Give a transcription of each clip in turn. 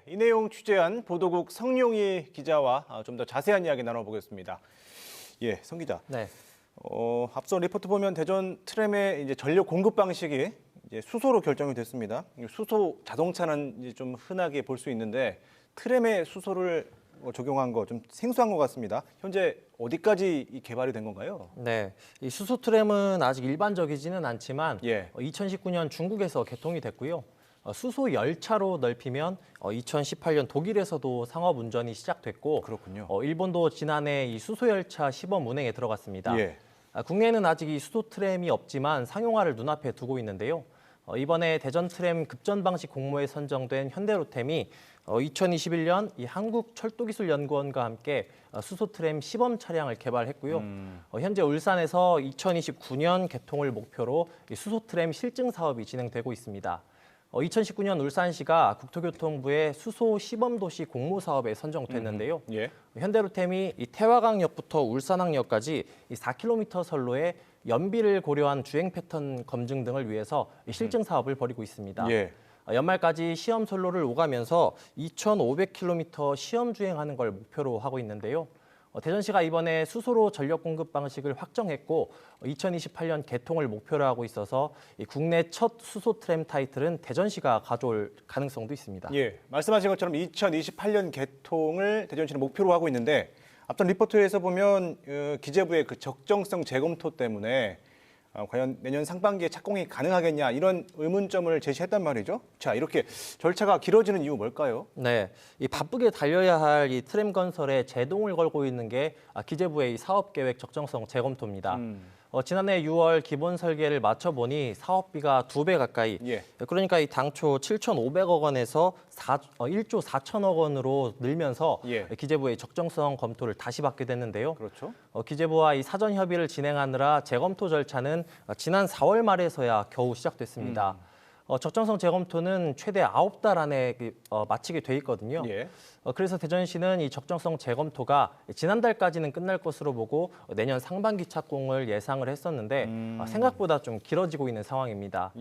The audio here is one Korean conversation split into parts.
이 내용 취재한 보도국 성룡희 기자와 좀 더 자세한 이야기 나눠보겠습니다. 예, 성 기자. 네. 앞서 리포트 보면 대전 트램의 이제 전력 공급 방식이 이제 수소로 결정이 됐습니다. 수소 자동차는 이제 좀 흔하게 볼 수 있는데 트램에 수소를 적용한 거 좀 생소한 것 같습니다. 현재 어디까지 개발이 된 건가요? 네. 이 수소 트램은 아직 일반적이지는 않지만 2019년 중국에서 개통이 됐고요. 수소 열차로 넓히면 2018년 독일에서도 상업 운전이 시작됐고, 그렇군요. 일본도 지난해 이 수소 열차 시범 운행에 들어갔습니다. 예. 국내에는 아직 이 수소 트램이 없지만 상용화를 눈앞에 두고 있는데요. 이번에 대전 트램 급전 방식 공모에 선정된 현대로템이 2021년 이 한국철도기술연구원과 함께 수소 트램 시범 차량을 개발했고요. 현재 울산에서 2029년 개통을 목표로 이 수소 트램 실증 사업이 진행되고 있습니다. 2019년 울산시가 국토교통부의 수소 시범도시 공모 사업에 선정됐는데요. 예. 현대로템이 이 태화강역부터 울산항역까지 이 4km 선로에 연비를 고려한 주행 패턴 검증 등을 위해서 이 실증 사업을 벌이고 있습니다. 예. 연말까지 시험 선로를 오가면서 2,500km 시험 주행하는 걸 목표로 하고 있는데요. 대전시가 이번에 수소로 전력 공급 방식을 확정했고 2028년 개통을 목표로 하고 있어서 국내 첫 수소 트램 타이틀은 대전시가 가져올 가능성도 있습니다. 예, 말씀하신 것처럼 2028년 개통을 대전시는 목표로 하고 있는데 앞선 리포트에서 보면 기재부의 그 적정성 재검토 때문에 과연 내년 상반기에 착공이 가능하겠냐 이런 의문점을 제시했단 말이죠. 자, 이렇게 절차가 길어지는 이유 뭘까요? 네, 이 바쁘게 달려야 할 이 트램 건설에 제동을 걸고 있는 게 기재부의 이 사업 계획 적정성 재검토입니다. 지난해 6월 기본 설계를 맞춰보니 사업비가 2배 가까이, 그러니까 이 당초 7,500억 원에서 1조 4천억 원으로 늘면서 기재부의 적정성 검토를 다시 받게 됐는데요. 그렇죠. 기재부와 이 사전 협의를 진행하느라 재검토 절차는 지난 4월 말에서야 겨우 시작됐습니다. 적정성 재검토는 최대 9달 안에 마치게 돼 있거든요. 그래서 대전시는 이 적정성 재검토가 지난달까지는 끝날 것으로 보고 내년 상반기 착공을 예상을 했었는데 생각보다 좀 길어지고 있는 상황입니다.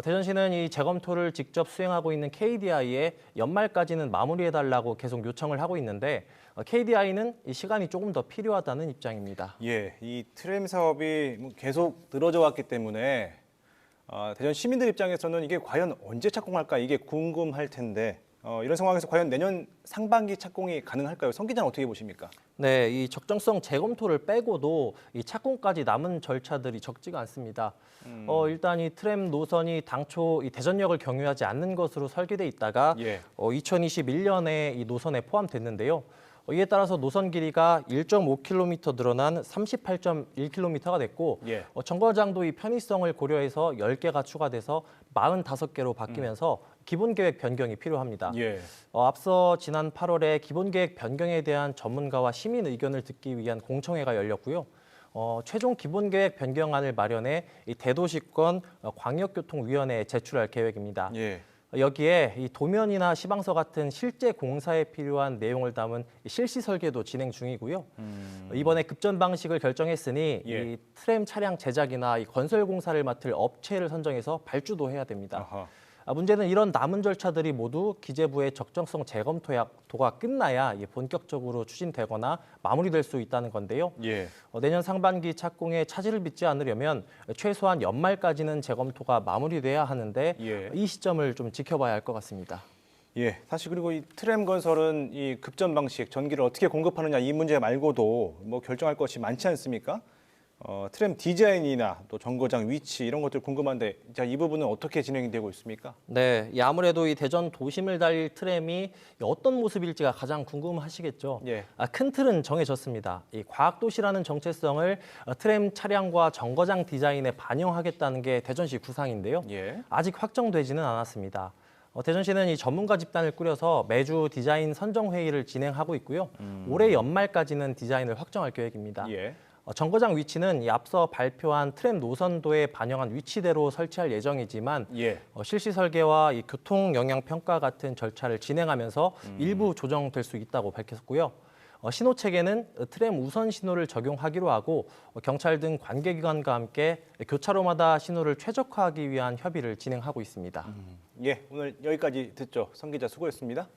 대전시는 이 재검토를 직접 수행하고 있는 KDI에 연말까지는 마무리해달라고 계속 요청을 하고 있는데 KDI는 이 시간이 조금 더 필요하다는 입장입니다. 이 트램 사업이 계속 늘어져 왔기 때문에 대전 시민들 입장에서는 이게 과연 언제 착공할까 이게 궁금할 텐데 이런 상황에서 과연 내년 상반기 착공이 가능할까요? 성 기자는 어떻게 보십니까? 네, 이 적정성 재검토를 빼고도 이 착공까지 남은 절차들이 적지가 않습니다. 일단 이 트램 노선이 당초 이 대전역을 경유하지 않는 것으로 설계돼 있다가 2021년에 이 노선에 포함됐는데요. 이에 따라서 노선 길이가 1.5km 늘어난 38.1km가 됐고 정거장도 이 편의성을 고려해서 10개가 추가돼서 45개로 바뀌면서 기본계획 변경이 필요합니다. 앞서 지난 8월에 기본계획 변경에 대한 전문가와 시민 의견을 듣기 위한 공청회가 열렸고요. 최종 기본계획 변경안을 마련해 이 대도시권 광역교통위원회에 제출할 계획입니다. 여기에 이 도면이나 시방서 같은 실제 공사에 필요한 내용을 담은 실시 설계도 진행 중이고요. 이번에 급전 방식을 결정했으니 이 트램 차량 제작이나 이 건설 공사를 맡을 업체를 선정해서 발주도 해야 됩니다. 문제는 이런 남은 절차들이 모두 기재부의 적정성 재검토가 끝나야 본격적으로 추진되거나 마무리될 수 있다는 건데요. 내년 상반기 착공에 차질을 빚지 않으려면 최소한 연말까지는 재검토가 마무리돼야 하는데 이 시점을 좀 지켜봐야 할 것 같습니다. 사실 그리고 이 트램 건설은 이 급전 방식, 전기를 어떻게 공급하느냐 이 문제 말고도 뭐 결정할 것이 많지 않습니까? 트램 디자인이나 또 정거장 위치 이런 것들 궁금한데 자, 이 부분은 어떻게 진행이 되고 있습니까? 네, 아무래도 이 대전 도심을 달릴 트램이 어떤 모습일지가 가장 궁금하시겠죠. 큰 틀은 정해졌습니다. 이 과학도시라는 정체성을 트램 차량과 정거장 디자인에 반영하겠다는 게 대전시 구상인데요. 아직 확정되지는 않았습니다. 대전시는 이 전문가 집단을 꾸려서 매주 디자인 선정 회의를 진행하고 있고요. 올해 연말까지는 디자인을 확정할 계획입니다. 정거장 위치는 이 앞서 발표한 트램 노선도에 반영한 위치대로 설치할 예정이지만 실시 설계와 이 교통 영향 평가 같은 절차를 진행하면서 일부 조정될 수 있다고 밝혔고요. 신호 체계는 트램 우선 신호를 적용하기로 하고 경찰 등 관계기관과 함께 교차로마다 신호를 최적화하기 위한 협의를 진행하고 있습니다. 오늘 여기까지 듣죠. 성 기자 수고했습니다.